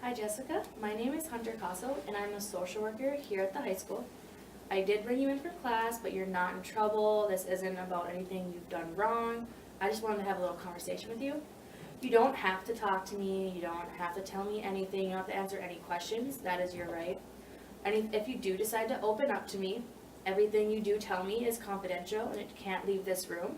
Hi Jessica, my name is Hunter Casso and I'm a social worker here at the high school. I did bring you in for class, but you're not in trouble. This isn't about anything you've done wrong. I just wanted to have a little conversation with you. You don't have to talk to me, you don't have to tell me anything, you don't have to answer any questions, that is your right. And if you do decide to open up to me, everything you do tell me is confidential and it can't leave this room.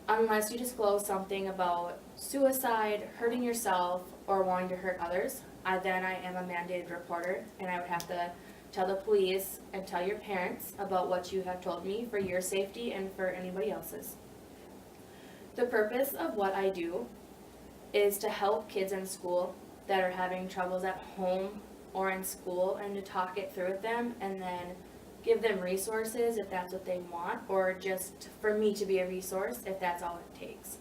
Unless you disclose something about suicide, hurting yourself, or wanting to hurt others, then I am a mandated reporter, and I would have to tell the police and tell your parents about what you have told me for your safety and for anybody else's. The purpose of what I do is to help kids in school that are having troubles at home or in school, and to talk it through with them and then give them resources if that's what they want, or just for me to be a resource if that's all it takes.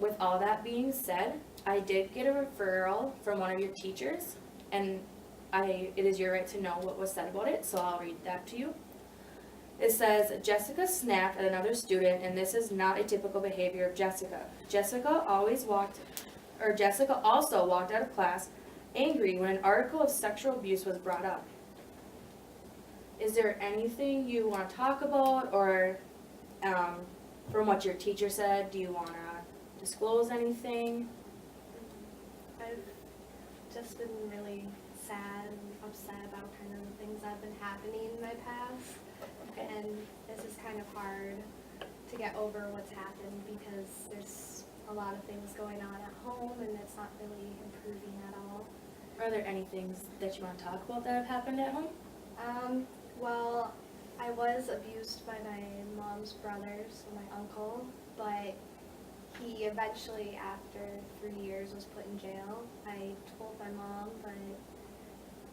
With all that being said, I did get a referral from one of your teachers, and it is your right to know what was said about it, so I'll read that to you. It says, Jessica snapped at another student, and this is not a typical behavior of Jessica. Jessica also walked out of class angry when an article of sexual abuse was brought up. Is there anything you want to talk about, or from what your teacher said, do you want to disclose anything? I've just been really sad and upset about kind of the things that have been happening in my past. Okay. And this is kind of hard to get over what's happened because there's a lot of things going on at home and it's not really improving at all. Are there any things that you want to talk about that have happened at home? Well, I was abused by my mom's brothers and my uncle, but he eventually, after 3 years, was put in jail. I told my mom, but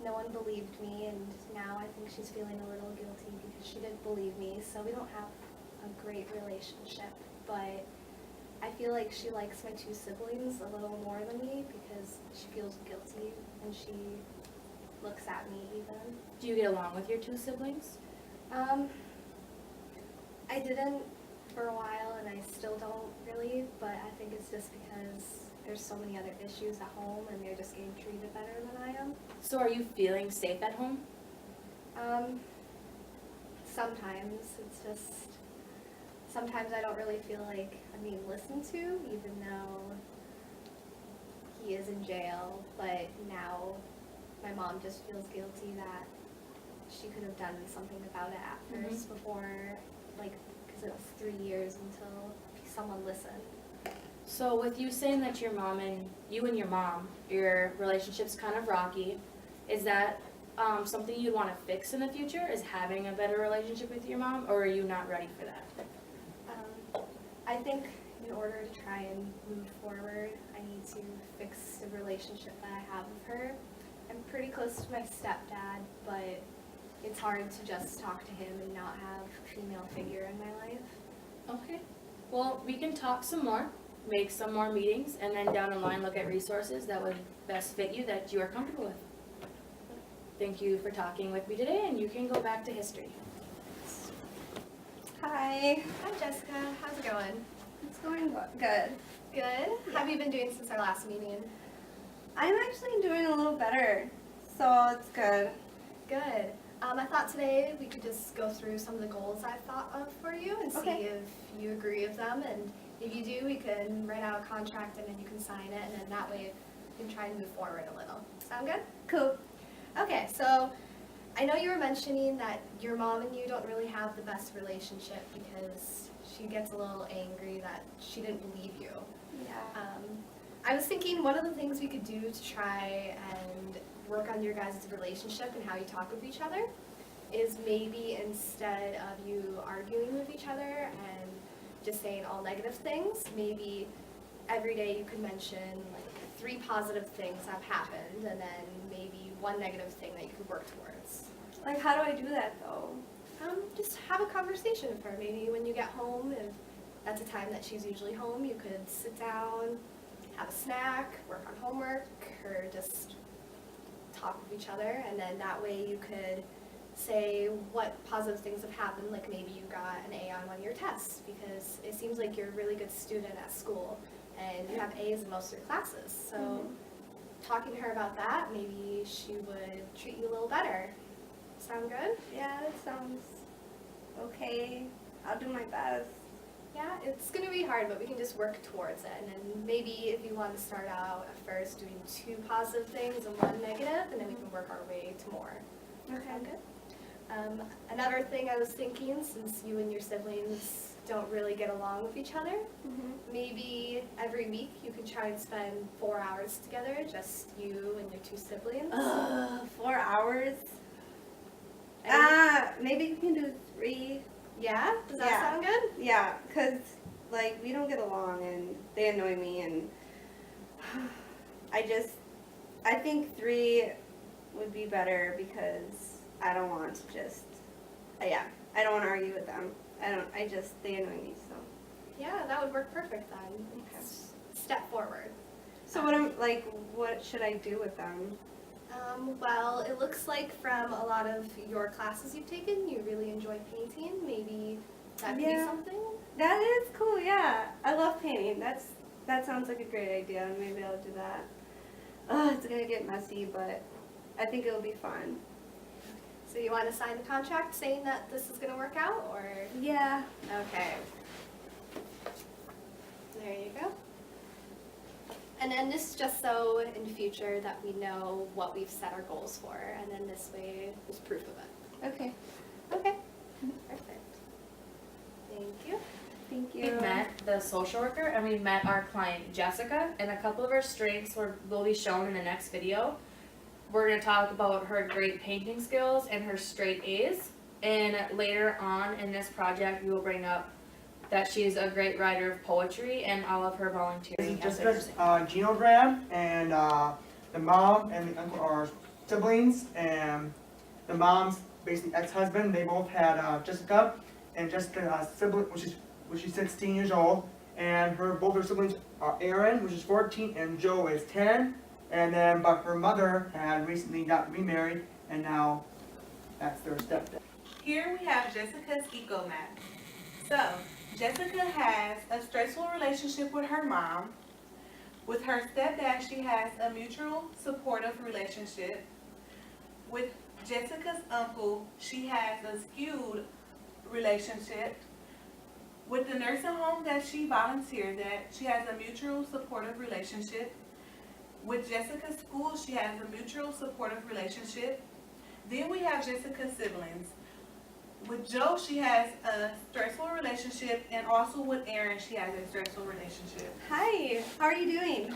no one believed me, and now I think she's feeling a little guilty because she didn't believe me, so we don't have a great relationship, but I feel like she likes my two siblings a little more than me because she feels guilty, and she looks at me even. Do you get along with your two siblings? I didn't for a while, and I still don't really, but I think it's just because there's so many other issues at home and they're just getting treated better than I am. So are you feeling safe at home? Sometimes it's just, sometimes I don't really feel like I'm being listened to, even though he is in jail, but now my mom just feels guilty that she could have done something about it at first before, like, because it was 3 years until someone listened. So with you saying that your your mom, your relationship's kind of rocky, is that something you'd want to fix in the future, is having a better relationship with your mom, or are you not ready for that? I think in order to try and move forward, I need to fix the relationship that I have with her. I'm pretty close to my stepdad, but it's hard to just talk to him and not have a female figure in my life. Okay. Well, we can talk some more, make some more meetings, and then down the line look at resources that would best fit you, that you are comfortable with. Thank you for talking with me today, and you can go back to history. Hi. Hi Jessica, how's it going? It's going good. Good. How have you been doing since our last meeting? I'm actually doing a little better, so it's good. Good. I thought today we could just go through some of the goals I've thought of for you and see Okay. if you agree with them, and if you do, we can write out a contract and then you can sign it, and then that way we can try and move forward a little. Sound good? Cool. Okay, so I know you were mentioning that your mom and you don't really have the best relationship because she gets a little angry that she didn't believe you. Yeah. I was thinking one of the things we could do to try and work on your guys' relationship and how you talk with each other is maybe instead of you arguing with each other and just saying all negative things, maybe every day you could mention like 3 positive things that have happened and then maybe 1 negative thing that you could work towards. Like, how do I do that though? Just have a conversation with her. Maybe when you get home, if that's a time that she's usually home, you could sit down, have a snack, work on homework, or just talk with each other, and then that way you could say what positive things have happened, like maybe you got an A on one of your tests, because it seems like you're a really good student at school, and you have A's in most of your classes, so talking to her about that, maybe she would treat you a little better. Sound good? Yeah, that sounds okay. I'll do my best. Yeah, it's gonna be hard, but we can just work towards it. And then maybe if you want to start out at first doing 2 positive things and 1 negative, and then we can work our way to more. Sound good? Another thing I was thinking, since you and your siblings don't really get along with each other, maybe every week you could try and spend 4 hours together, just you and your 2 siblings. 4 hours? Maybe you can do 3. Yeah? Does that Yeah. sound good? Yeah, because, like, we don't get along and they annoy me and I think 3 would be better because I don't want to just, I don't want to argue with them. They annoy me, so. Yeah, that would work perfect then. Okay. Step forward. So what should I do with them? Well, it looks like from a lot of your classes you've taken, you really enjoy painting. Maybe that could be Yeah. something. That is cool, yeah. I love painting. That sounds like a great idea. Maybe I'll do that. It's gonna get messy, but I think it'll be fun. So you want to sign the contract saying that this is going to work out, or? Yeah. Okay. There you go. And then this is just so in the future that we know what we've set our goals for, and then this way there's proof of it. Okay. Okay. Perfect. Thank you. Thank We you. met the social worker and we met our client Jessica, and a couple of her strengths will be shown in the next video. We're going to talk about her great painting skills and her straight A's, and later on in this project we will bring up that she's a great writer of poetry and all of her volunteering. This is efforts. Jessica's genogram, and the mom and the uncle are siblings, and the mom's basically ex-husband. They both had Jessica, and Jessica's sibling, which is 16 years old, and both her siblings are Aaron, which is 14, and Joe is 10. And then, but her mother had recently got remarried, and now that's their stepdad. Here we have Jessica's eco map. So, Jessica has a stressful relationship with her mom. With her stepdad, she has a mutual supportive relationship. With Jessica's uncle, she has a skewed relationship. With the nursing home that she volunteers at, she has a mutual supportive relationship. With Jessica's school, she has a mutual supportive relationship. Then we have Jessica's siblings. With Joe, she has a stressful relationship, and also with Aaron, she has a stressful relationship. Hi. How are you doing?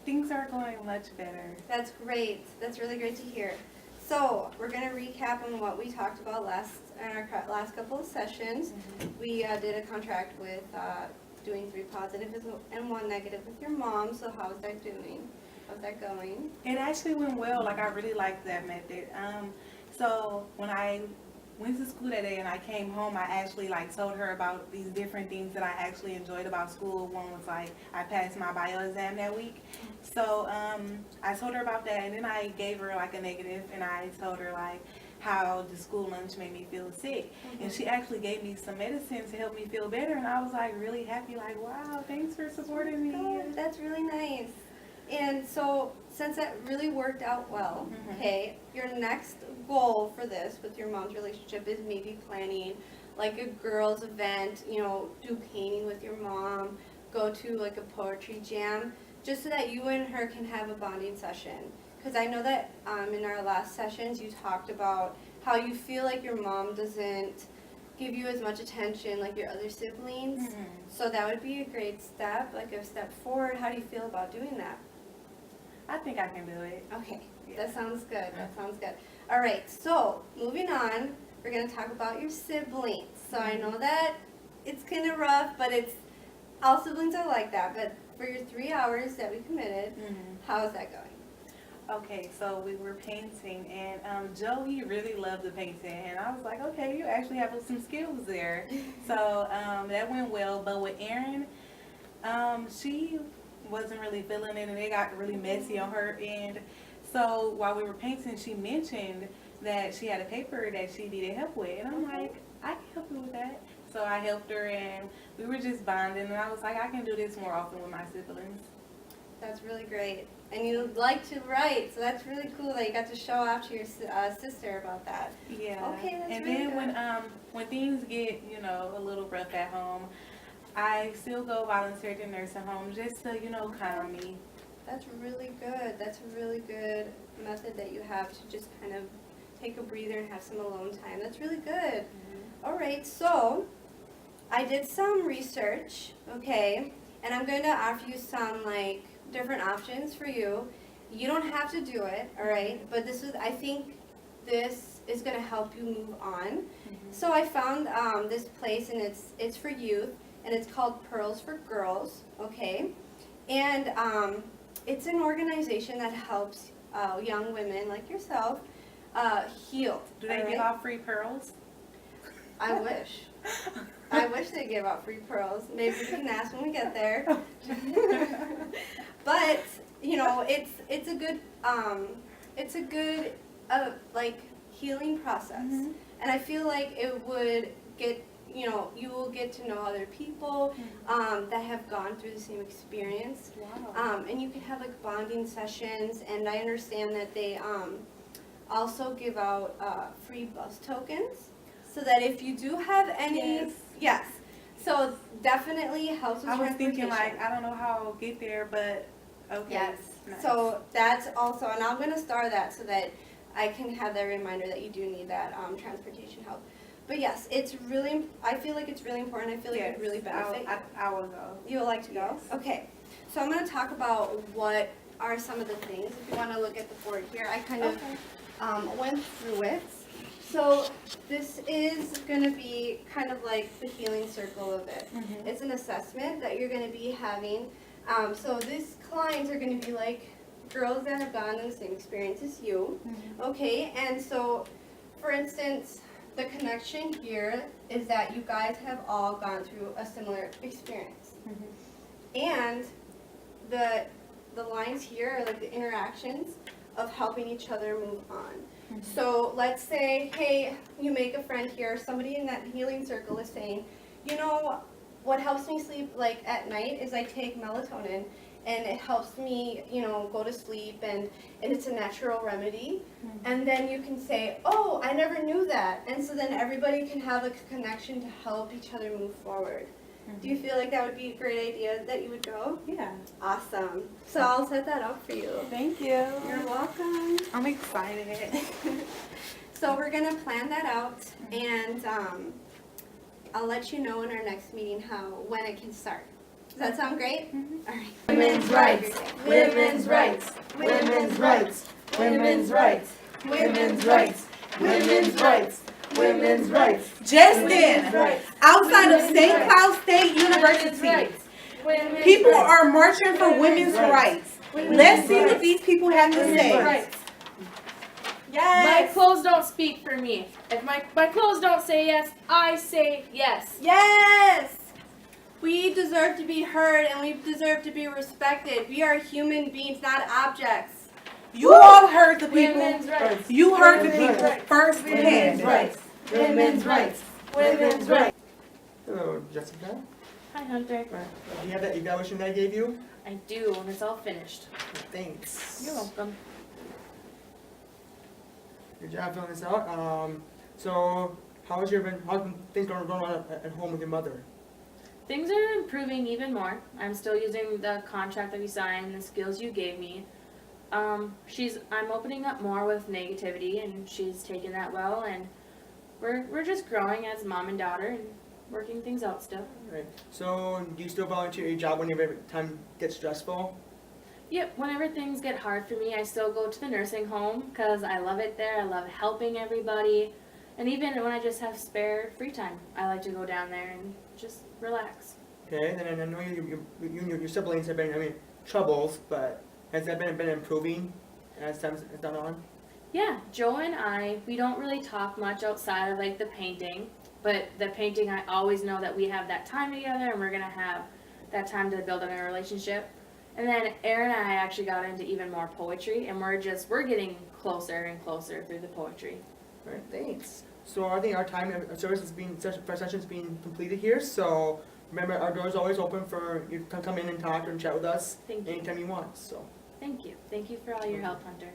Things are going much better. That's great. That's really great to hear. So we're gonna recap on what we talked about in our last couple of sessions. We did a contract with doing 3 positives and 1 negative with your mom. So how's that doing? How's that going? It actually went well. Like, I really liked that method. So when I went to school that day and I came home, I actually told her about these different things that I actually enjoyed about school. One was I passed my bio exam that week. So I told her about that, and then I gave her a negative, and I told her how the school lunch made me feel sick. And she actually gave me some medicine to help me feel better, and I was really happy, wow, thanks for supporting me. Good. That's really nice. And so, since that really worked out well, okay, your next goal for this with your mom's relationship is maybe planning a girls' event, do painting with your mom, go to a poetry jam, just so that you and her can have a bonding session. Because I know that in our last sessions you talked about how you feel like your mom doesn't give you as much attention like your other siblings. So that would be a great step, a step forward. How do you feel about doing that? I think I can do it. Okay, Yeah. that sounds good. That sounds good. All right, so moving on, we're going to talk about your siblings. So I know that it's kind of rough, but all siblings are like that. But for your 3 hours that we committed, how is that going? Okay, so we were painting, and Joe, he really loved the painting, and I was like, okay, you actually have some skills there. So that went well, but with Erin, she wasn't really feeling it, and it got really messy on her end. So while we were painting, she mentioned that she had a paper that she needed help with, and I'm like, I can help you with that. So I helped her, and we were just bonding, and I was like, I can do this more often with my siblings. That's really great. and you like to write, so that's really cool that you got to show off to your sister about that. Yeah. Okay, that's and really then good. when things get, you know, a little rough at home, I still go volunteer to nursing home just to, you know, calm me. That's really good. That's a really good method that you have to just kind of take a breather and have some alone time. That's really good. All right, so I did some research, okay, and I'm going to offer you some like different options for you. You don't have to do it, all right, but I think this is going to help you move on. So I found this place, and it's for youth, and it's called Pearls for Girls, okay, and it's an organization that helps young women like yourself heal. Do they all give right? out free pearls? I wish. I wish they gave out free pearls. Maybe we can ask when we get there. But you know, it's a good like healing process, and I feel like it would get, you know, you will get to know other people that have gone through the same experience, Wow. and you can have like bonding sessions. And I understand that they also give out free bus tokens, so that if you do have any, yes, so definitely helps with I was transportation. thinking like, I don't know how I'll get there, but okay. Yes, Nice. so that's also, and I'm gonna star that so that I can have that reminder that you do need that transportation help. But yes, it's really, I feel like it's really important. I feel like it would really benefit you. I will go. You would like to go? Yes. Okay, so I'm gonna talk about what are some of the things. If you wanna look at the board here, I kind of went through it. So this is gonna be kind of like the healing circle of it. It's an assessment that you're gonna be having. So these clients are gonna be like girls that have gone through the same experience as you. Okay, and so for instance, the connection here is that you guys have all gone through a similar experience. And the lines here are like the interactions of helping each other move on. So let's say, hey, you make a friend here, somebody in that healing circle is saying, you know, what helps me sleep like at night is I take melatonin, and it helps me, you know, go to sleep, and it's a natural remedy. And then you can say, oh, I never knew that. And so then everybody can have a connection to help each other move forward. Do you feel like that would be a great idea that you would go? Yeah. Awesome. So I'll set that up for you. Thank you. You're welcome. I'm excited. So we're gonna plan that out, and I'll let you know in our next meeting when it can start. Does that sound great? All right. Women's rights, women's rights, women's rights, women's rights, women's rights, women's rights, women's rights. Justin, outside of St. Cloud State University, people are marching for women's rights. Let's see what these people have to say. My Yes. clothes don't speak for me. If my clothes don't say yes, I say yes. Yes. We deserve to be heard, and we deserve to be respected. We are human beings, not objects. You all heard the people. Women's rights. You heard the people Women's firsthand. rights. Women's rights. Women's rights. Hello, Jessica. Hi, Hunter. Do you have that evaluation that I gave you? I do, and it's all finished. Thanks. You're welcome. Good job filling this out. So how's things going on at home with your mother? Things are improving even more. I'm still using the contract that we signed, the skills you gave me. I'm opening up more with negativity, and she's taken that well, and we're just growing as mom and daughter and working things out still. Right. So do you still volunteer your job whenever time gets stressful? Yep, whenever things get hard for me, I still go to the nursing home because I love it there. I love helping everybody. And even when I just have spare free time, I like to go down there and just relax. Okay, and I know you and your siblings have been, troubles, but has that been improving as time has gone on? Yeah, Joe and we don't really talk much outside of like the painting, but the painting I always know that we have that time together and we're gonna have that time to build on our relationship. And then Aaron and I actually got into even more poetry, and we're getting closer and closer through the poetry. All right, thanks. So I think our time of service is for sessions being completed here. So remember, our door is always open for you to come in and talk and chat with us Thank you. anytime you want. So Thank you. Thank you for all your help, Hunter.